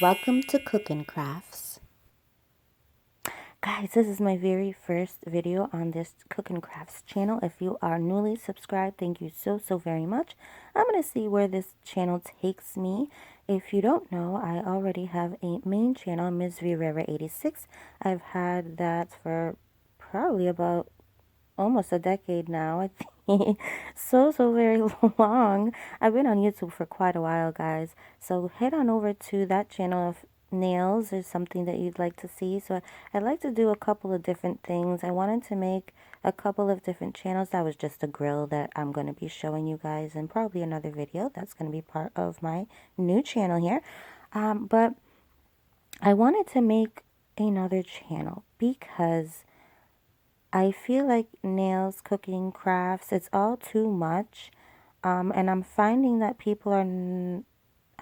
Welcome to Cookin' Crafts. Guys, this is my very first video on this Cookin' Crafts channel. If you are newly subscribed, thank you so very much. I'm going to see where this channel takes me. If you don't know, I already have a main channel, Ms. Rivera 86. I've had that for probably about almost a decade now, I think. So very long. I've been on YouTube for quite a while, guys. So head on over to that channel if nails is something that you'd like to see. So I'd like to do a couple of different things. I wanted to make a couple of different channels. That was just a grill that I'm going to be showing you guys in probably another video. That's going to be part of my new channel here. But I wanted to make another channel because I feel like nails, cooking, crafts, it's all too much. And I'm finding that people are,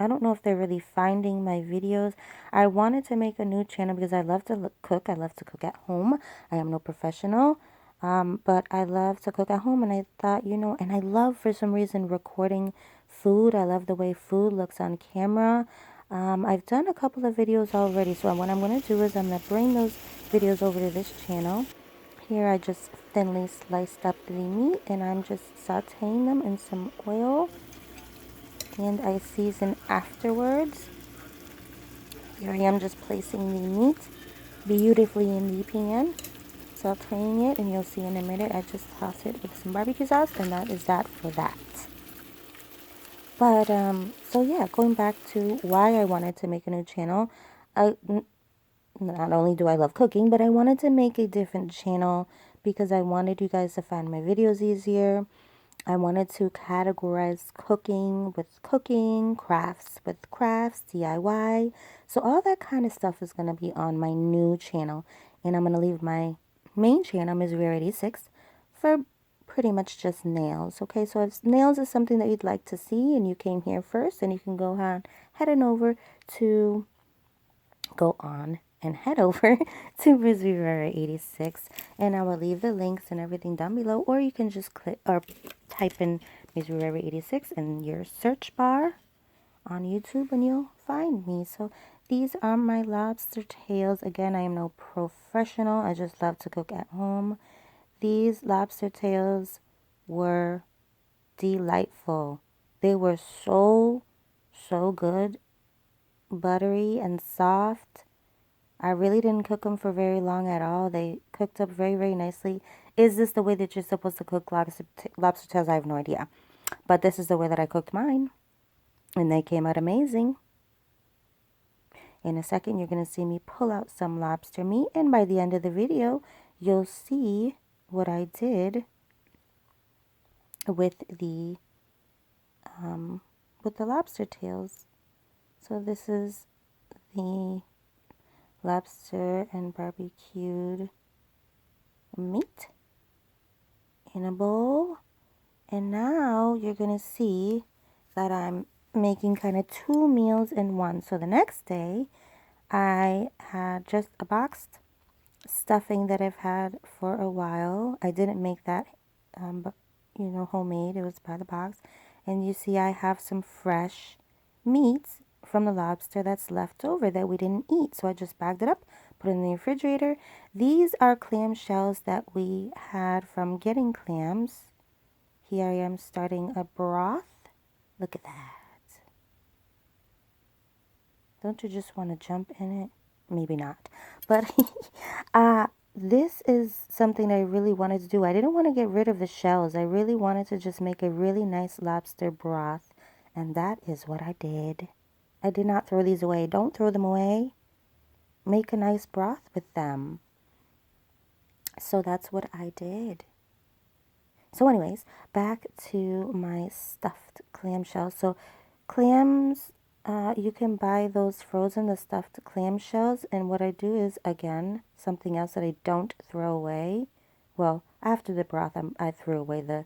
I don't know if they're really finding my videos. I wanted to make a new channel because I love to cook. I love to cook at home. I am no professional, but I love to cook at home. And I thought, and I love for some reason recording food. I love the way food looks on camera. I've done a couple of videos already. So what I'm going to do is I'm going to bring those videos over to this channel. Here I just thinly sliced up the meat and I'm just sauteing them in some oil, and I season afterwards. Here I am just placing the meat beautifully in the pan, sauteing it, and you'll see in a minute I just toss it with some barbecue sauce, and that is that for that. But so yeah, going back to why I wanted to make a new channel, not only do I love cooking, but I wanted to make a different channel because I wanted you guys to find my videos easier. I wanted to categorize cooking, crafts with crafts, DIY. So all that kind of stuff is going to be on my new channel. And I'm going to leave my main channel, Ms. Rare 86, for pretty much just nails. Okay, so if nails is something that you'd like to see and you came here first, then you can go ahead, head over to Ms. Rivera 86, and I will leave the links and everything down below, or you can just click or type in Ms. Rivera 86 in your search bar on YouTube and you'll find me. So these are my lobster tails. Again, I am no professional. I just love to cook at home. These lobster tails were delightful. They were so good, buttery and soft. I really didn't cook them for very long at all. They cooked up very nicely. Is this the way that you're supposed to cook lobster tails? I have no idea. But this is the way that I cooked mine. And they came out amazing. In a second, you're going to see me pull out some lobster meat. And by the end of the video, you'll see what I did with the lobster tails. So this is the lobster and barbecued meat in a bowl, and now you're gonna see that I'm making kind of two meals in one. So the next day I had just a boxed stuffing that I've had for a while. I didn't make that but homemade. It was by the box, and you see I have some fresh meat from the lobster that's left over that we didn't eat. So I just bagged it up, put it in the refrigerator. These are clam shells that we had from getting clams. Here I am starting a broth. Look at that. Don't you just want to jump in it? Maybe not. But this is something I really wanted to do. I didn't want to get rid of the shells. I really wanted to just make a really nice lobster broth. And that is what I did. I did not throw these away. Don't throw them away. Make a nice broth with them. So that's what I did. So anyways, back to my stuffed clam shells. So clams, you can buy those frozen, the stuffed clam shells. And what I do is, again, something else that I don't throw away. Well, after the broth, I threw away the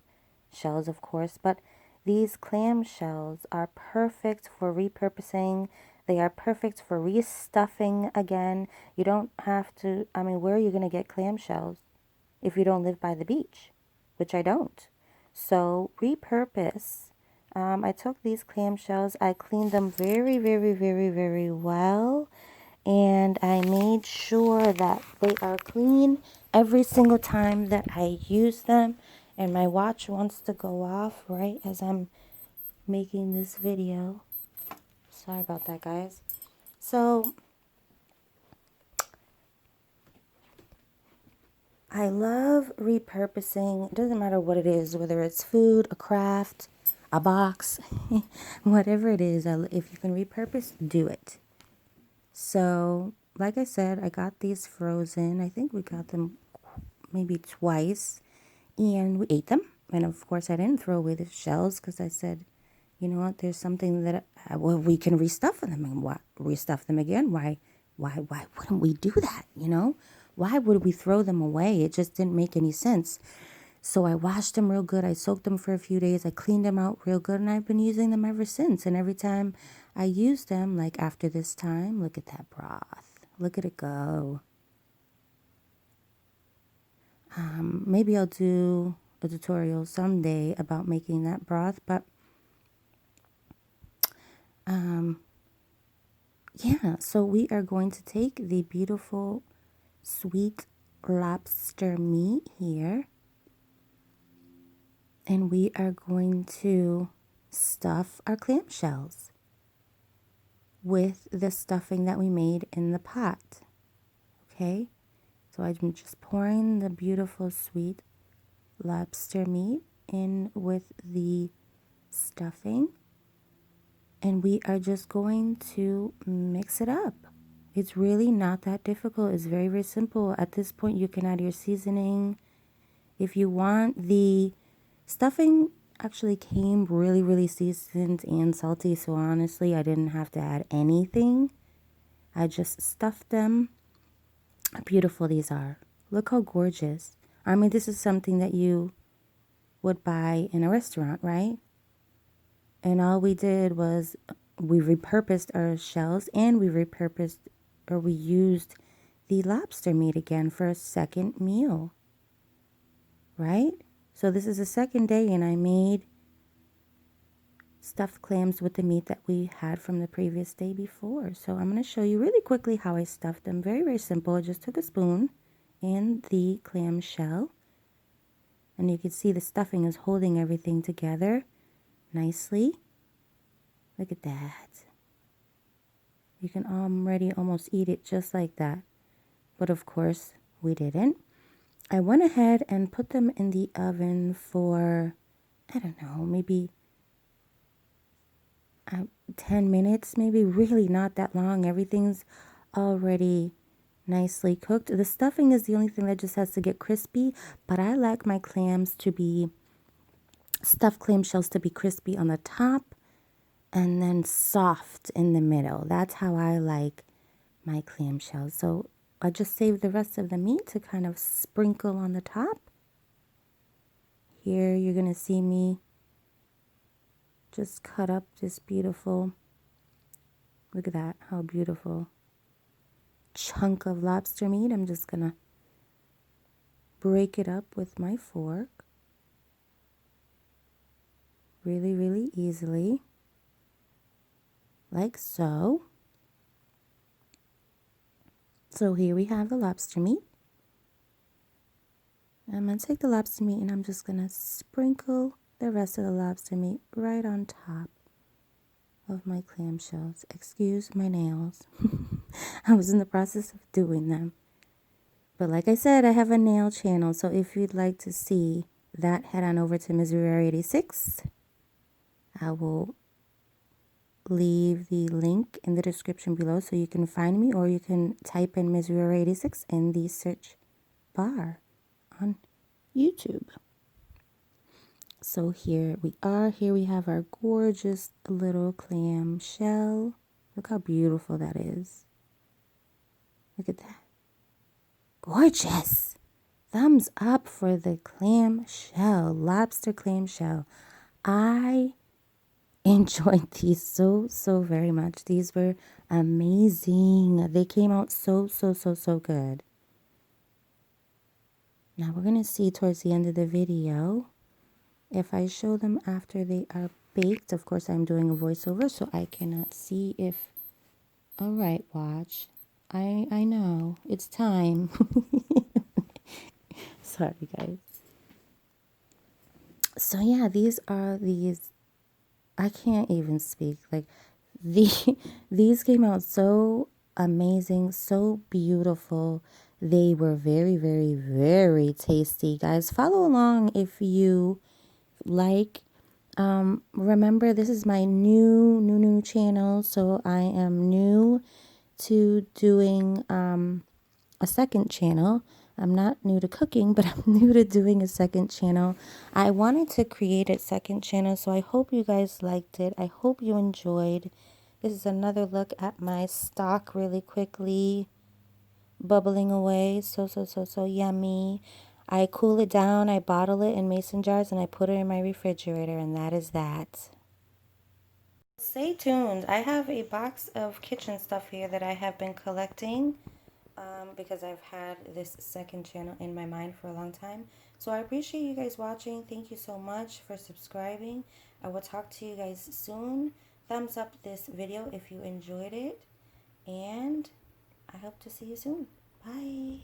shells, of course. But these clam shells are perfect for repurposing. They are perfect for restuffing again. You don't have to, where are you going to get clam shells if you don't live by the beach? Which I don't. So repurpose. I took these clamshells, I cleaned them very, very, very, very well, and I made sure that they are clean every single time that I use them. And my watch wants to go off right as I'm making this video. Sorry about that, guys. So I love repurposing. It doesn't matter what it is, whether it's food, a craft, a box, whatever it is. If you can repurpose, do it. So, like I said, I got these frozen. I think we got them maybe twice, and we ate them. And of course, I didn't throw away the shells because I said, you know what? There's something that well, we can restuff them and restuff them again. Why wouldn't we do that? You know, why would we throw them away? It just didn't make any sense. So I washed them real good. I soaked them for a few days. I cleaned them out real good, and I've been using them ever since. And every time I use them, like after this time, look at that broth. Look at it go. Maybe I'll do a tutorial someday about making that broth, but yeah, so we are going to take the beautiful sweet lobster meat here, and we are going to stuff our clamshells with the stuffing that we made in the pot. Okay, so I'm just pouring the beautiful sweet lobster meat in with the stuffing, and we are just going to mix it up. It's really not that difficult. It's very, very simple. At this point, you can add your seasoning. If you want, the stuffing actually came really, really seasoned and salty. So honestly, I didn't have to add anything. I just stuffed them. How beautiful these are. Look how gorgeous. I mean, this is something that you would buy in a restaurant, right? And all we did was we repurposed our shells, and we used the lobster meat again for a second meal, right? So this is the second day, and I made stuffed clams with the meat that we had from the previous day before. So I'm going to show you really quickly how I stuffed them. Very, very simple. I just took a spoon and the clam shell, and you can see the stuffing is holding everything together nicely. Look at that. You can already almost eat it just like that. But of course, we didn't. I went ahead and put them in the oven for, I don't know, maybe 10 minutes, maybe, really not that long. Everything's already nicely cooked. The stuffing is the only thing that just has to get crispy, but I like my clams to be, stuffed clam shells to be crispy on the top and then soft in the middle. That's how I like my clam shells. So I just saved the rest of the meat to kind of sprinkle on the top. Here you're going to see me just cut up this beautiful, look at that, how beautiful, chunk of lobster meat. I'm just going to break it up with my fork really, really easily, like so. So here we have the lobster meat. I'm going to take the lobster meat and I'm just going to sprinkle the rest of the lobster meat right on top of my clamshells. Excuse my nails. I was in the process of doing them. But like I said, I have a nail channel. So if you'd like to see that, head on over to Missouri 86. I will leave the link in the description below so you can find me, or you can type in Missouri 86 in the search bar on YouTube. So here we are. Here we have our gorgeous little clam shell. Look how beautiful that is. Look at that. Gorgeous. Thumbs up for the clam shell, lobster clam shell. I enjoyed these so very much. These were amazing. They came out so good. Now we're going to see towards the end of the video if I show them after they are baked. Of course, I'm doing a voiceover, so I cannot see if... All right, watch. I know. It's time. Sorry, guys. So yeah, these I can't even speak. Like the these came out so amazing, so beautiful. They were very, very, very tasty. Guys, follow along if you like. Remember, this is my new channel, so I am new to doing a second channel. I'm not new to cooking, but I'm new to doing a second channel. I wanted to create a second channel, so I hope you guys liked it. I hope you enjoyed. This is another look at my stock really quickly, bubbling away. So yummy. I cool it down, I bottle it in mason jars, and I put it in my refrigerator, and that is that. Stay tuned. I have a box of kitchen stuff here that I have been collecting. Because I've had this second channel in my mind for a long time. So I appreciate you guys watching. Thank you so much for subscribing. I will talk to you guys soon. Thumbs up this video if you enjoyed it. And I hope to see you soon. Bye.